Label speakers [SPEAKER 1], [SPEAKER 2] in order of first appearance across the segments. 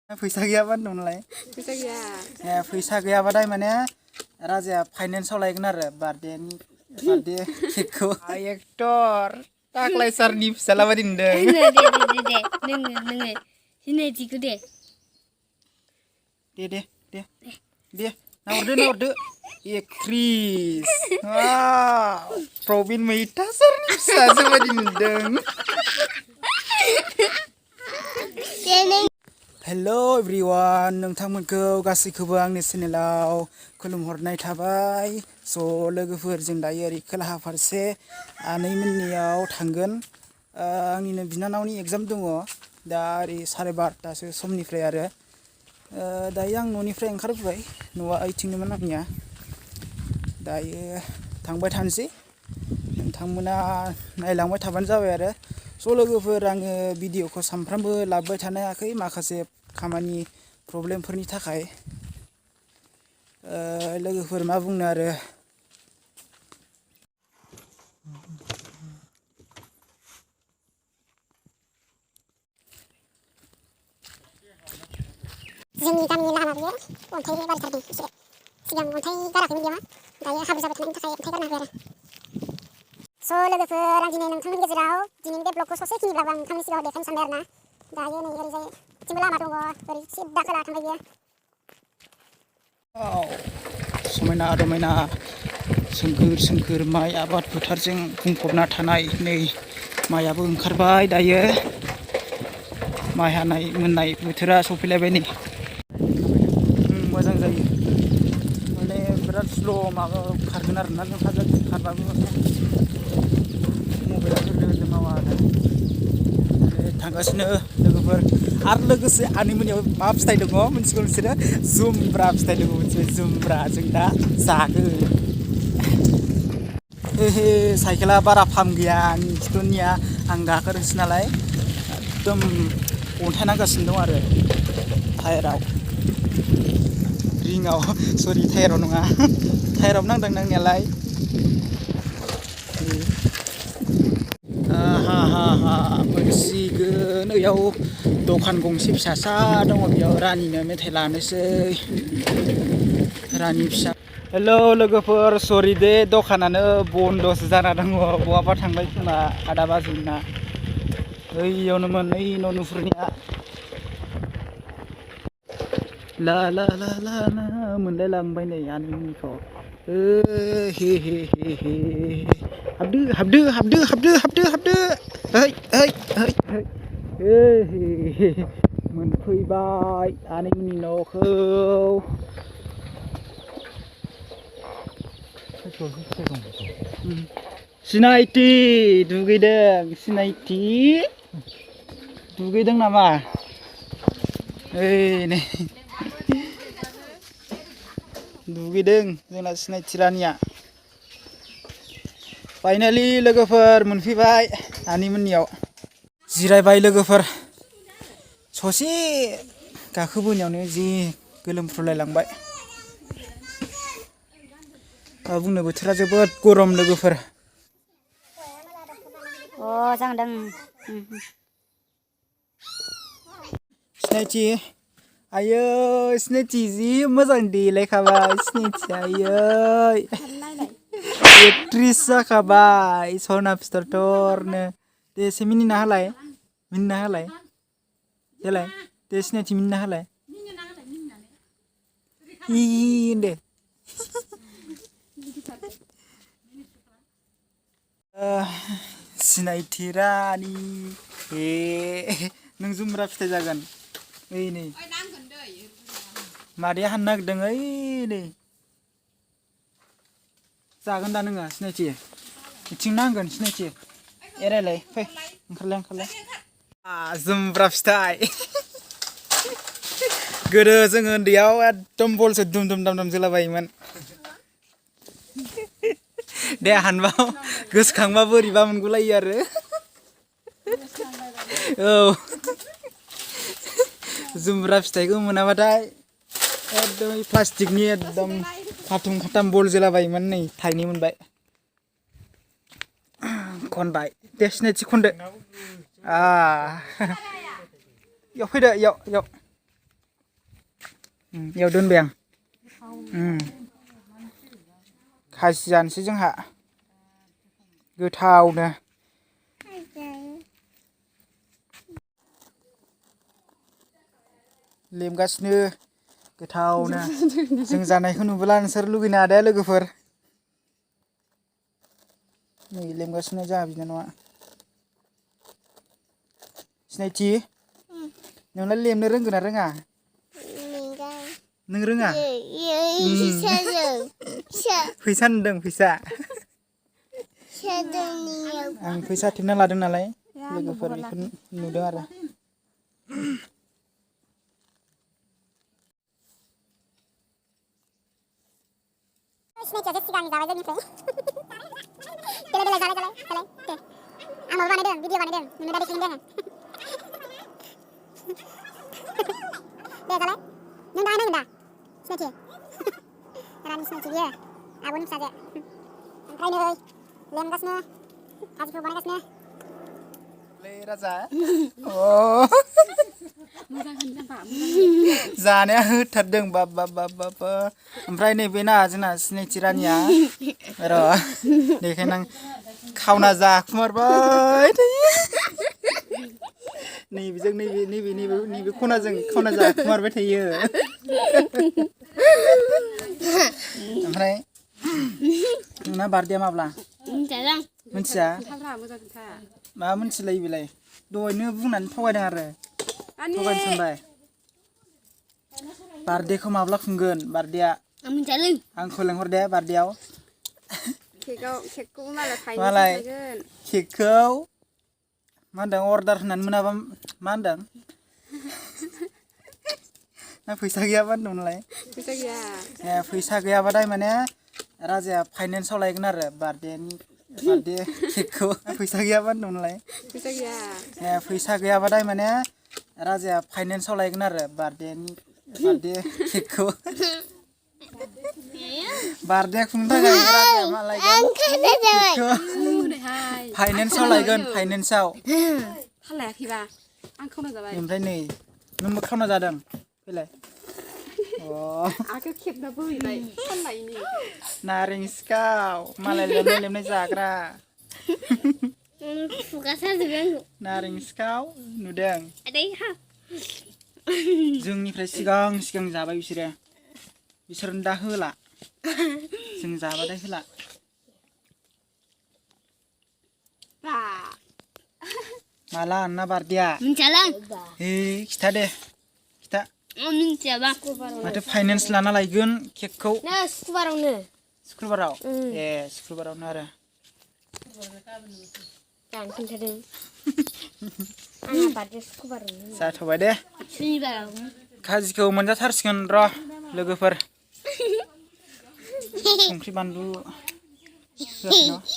[SPEAKER 1] फैसा गैयाबा होनदोंमोनलाय
[SPEAKER 2] फैसा गैया
[SPEAKER 1] फैसा गैयाबाथाय माने राजाया फाइनेन्सआव लायगोन आरो बार्थडे केकखौ एक्टर टाक्लाय सारनि फिसाला बायदि नुदों
[SPEAKER 2] नोङो सिनायथिखौ दे
[SPEAKER 1] नाहरदो एक्ट्रिस प्रबिन मैथा सारनि फिसाजो बायदि नुदों हेल' एभ्रिवान नोंथांमोनखौ गासैखौबो आंनि चेनेलाव खुलुमहरनाय थाबाय स' लोगोफोर जों दायो ओरै खोलाहा फारसे आनैमोननियाव थांगोन आंनिनो बिनानावनि एग्जाम दङ दा ओरै 12:30 समनिफ्राय आरो दायो आं न'निफ्राय ओंखारबोबाय न'आ ओइथिंनोमोन आंनिया दायो थांबाय थानोसै नोंथांमोना नायलांबाय थाबानो जाबाय आरो स' लोगोफोर आङो भिडिअखौ सानफ्रामबो लाबोबाय थानो हायाखै माखासे खामानि प्रब्लेमफोरनि थाखाय लोगोफोर मा बुंनो आरो
[SPEAKER 3] जोंनि गामिनि लामा बेयो अन्थाइ बारिथारदों एसे सिगां अन्थाइ गाराखैमोन बेयाव दायो हाब्रु जाबाय थानायनि थाखाय अन्थाइ गारना होबाय आरो स' लोगोफोर आं दिनै नोंथांनि गेजेराव दिनैनि बे ब्लगखौ ससेखिनिब्लाबो आं नोंथांनि सिगाङाव देखायनो सानबाय आरो ना दायो नै ओरैजाय बिथिंबो लामा दङ ओरै सिद्दा खोला थांबाय बियो
[SPEAKER 1] समायना रमायना सोमखोर माइ आबाद फोथारजों बुंफबना थानाय नै माइयाबो ओंखारबाय दायो माइ हानाय मोननाय बोथोरा सफैलायबाय नै मोजां जायो माने बिराद स्ल' माबा खारगोन आरोना जों खारबाबो मबाइला गोरलै मावा आरो थांगासिनो लोगोफोर आरो लोगोसे आनैमोननियाव मा फिथाइ दङ मोनथिगौ नोंसोरो जुमब्रा फिथाइ दङ मोनसे जुमब्रा जों दा जागोन साइकेला बारा फाम गैया आंनि खिथुनिया आं गाखोदोंसो नालाय एकदम अन्थाइ नांगासिनो दं आरो टायाराव रिङाव सरि टायाराव नङा टायाराव नांदों नांनायालाय मोनसिगोन ओयाव दखान गंसे फिसासा दङ बेयाव रानिनो मेथाइ लानोसै रानि फिसा हेल' लोगोफोर सरि दे दखानानो बन्दसो जाना दङ बहाबा थांबाय खोमा आदा बाजैना ओइयावनोमोन ओइ न' नुहुरनाया ला मोनलायलांबाय नै आनैमोनखौ हाबदो मोनफैबाय आनैमोननि न'खौ सिनायथि दुगैदों नामा नै दुगैदों जोंना सिनायथि रानिया फाइनालि लोगोफोर मोनफैबाय आनैमोननियाव जिरायबाय लोगोफोर ससे गाखोबोनायावनो जि गोलोमफ्रुलायलांबाय मा बुंनो बोथोरा जोबोद गरम लोगोफोर
[SPEAKER 3] जागोन
[SPEAKER 1] सिनायथि आयै सिनायथि जि मोजां देलायखाबाय सिनायथि आयै एक्ट्रिस जाखाबाय सना फिथरनो दे एसे मिनिना होलाय देलाय दे सिनायथि मिनिना होलाय दे सिनायथि रानि नों जुमब्रा फिथाइ जागोन ओइ नै मादैया हाननो नागिरदों ओइ नै जागोन दा नोङो सिनायथि बिथिं नांगोन सिनायथि एरायलाय फै ओंखारलाय जुमब्रा फिथाइ गोदो जोङो उन्दैयाव एकदम बलसो दुम दाम जोलाबायोमोन दे हानबा गोसोखांबा बोरैबा मोनगुलायो आरो औ जुमब्रा फिथाइखौ मोनाबाथाय एकदम प्लास्टिकनि एकदम खाथाम बल जोलाबायोमोन नै थाइनै मोनबाय खनबाय दे सिनायथि खनदो इयाव फैदो इयाव इयाव दोनबाय आं खासि जानोसै जोंहा गोथावनो लेमगासिनो गोथावनो जों जानायखौ नुब्ला नोंसोर लुगैनो हादे लोगोफोर नै लेमगासिनो जोंहा बिनानावा सिनायथि नोंलाय लेमनो रोंगोन ना रोङा नों रोङा फैसा नुदों फैसा आं फैसा थेबना लादों नालाय लोगोफोर बेखौ नुदों आरो
[SPEAKER 3] सिनायथिया सिगांनि जाबाय जोंनिफ्राय देलाय जालाय दे आं माबा बानायदों भिडिअ बानायदों नोंनो दा देखायगोन दे आं दे जालाय नों दाहाय नायगोन दा सिनायथि रानि सिनायथि बियो आब'नि फिसाजो ओमफ्राय नै लेमगासिनो खाजिखौ बानायगासिनो
[SPEAKER 1] राजा जानाया होथारदों बाब ओमफ्राय नैबे ना जोंना सिनायथि रानिया र' बेखायनो आं खावना जाखुमारबाय थायो नैबेजों नैबे खनाजों खावना जाखुमारबाय थायो ओमफ्राय नोंना बार्थडेआ माब्ला मिथिया मा मिथिलायो बेलाय दहायनो बुंनानै थगायदों आरो थगायनो सानबाय बार्थडेखौ माब्ला खुंगोन बार्थडेआ आंखौ लेंहर दे बार्थडेआव मालाय केकखौ मा होनदों अर्डार होनानै मोनाबा मा होनदों ना फैसा गैयाबा होनदोंमोनलाय फैसा गैया फैसा गैयाबाथाय माने राजाया फाइनेन्सआव लायगोन आरो बार्थडे केकखौ फैसा गैयाबा होनदोंमोनलाय फैसा गैया फैसा गैयाबाथाय माने राजाया फाइनेन्सआव लायगोन आरो बार्थडे केकखौ बार्थडे खुंनो थाखाय राजाया मा लायगोन केकखौ फाइनेन्सआव लायगोन फाइनेन्सआव
[SPEAKER 4] लायाखैबा आं खावना जाबाय
[SPEAKER 1] ओमफ्राय नै नोंबो खावना जादों फैलाय
[SPEAKER 4] आंखौ खेबना बोहैबाय फाननायनि
[SPEAKER 1] नारें सिखाव मालाय लेमनाय जाग्रा नारें सिखाव नुदों जोंनिफ्राय सिगां जाबाय बिसोरनो दा होला जों जाबाथाय होला माला आंना बार्थडेआ खिथा दे खिथा माथो फाइनेन्स लाना लायगोन केकखौ सुक्रुबाराव सुक्रुबारावनो आरो जाथ'बाय दे खाजिखौ मोनजाथारसिगोन र' लोगोफोर संख्रि बानलु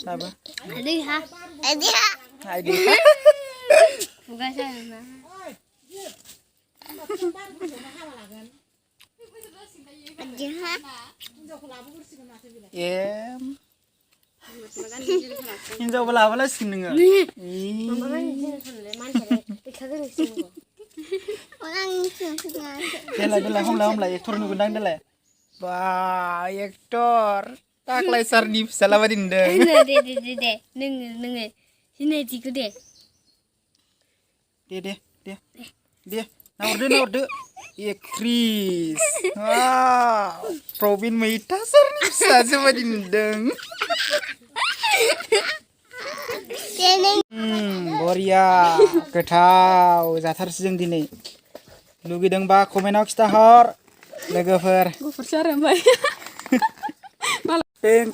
[SPEAKER 1] दाबो हिन्जावबो लाबोलासिगोन नोङो देलाय हमलाय एक्टर नुगोनदां देलाय बा एक्टर टाक्लाय सारनि फिसाला बादि नुदों
[SPEAKER 2] दे नोङो सिनायथिखौ दे
[SPEAKER 1] नाहरदो एक्ट्रिस प्रबिन मैथा सारनि फिसाजो बादि नुदों बरिया गोथाव जाथारसै जों दिनै लुगैदोंबा कमेन्टआव खिथाहर लोगोफोर
[SPEAKER 4] गुफुरसो आरो ओमफ्राय
[SPEAKER 1] टें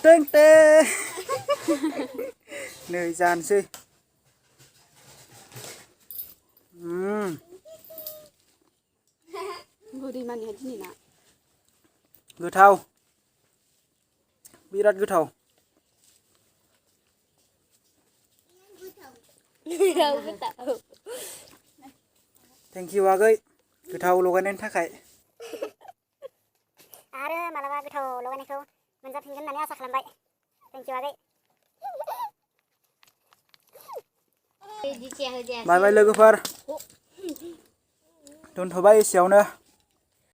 [SPEAKER 1] नै जानोसै गोथाव बिराद गोथाव थेंक इउ आगै गोथाव लगायनायनि थाखाय
[SPEAKER 3] आरो मालाबा गोथाव लगायनायखौ मोनजाफिनगोन होननानै आसा खालामबाय थेंक इउ आगै
[SPEAKER 1] बाय बाय लोगोफोर दोनथ'बाय एसेयावनो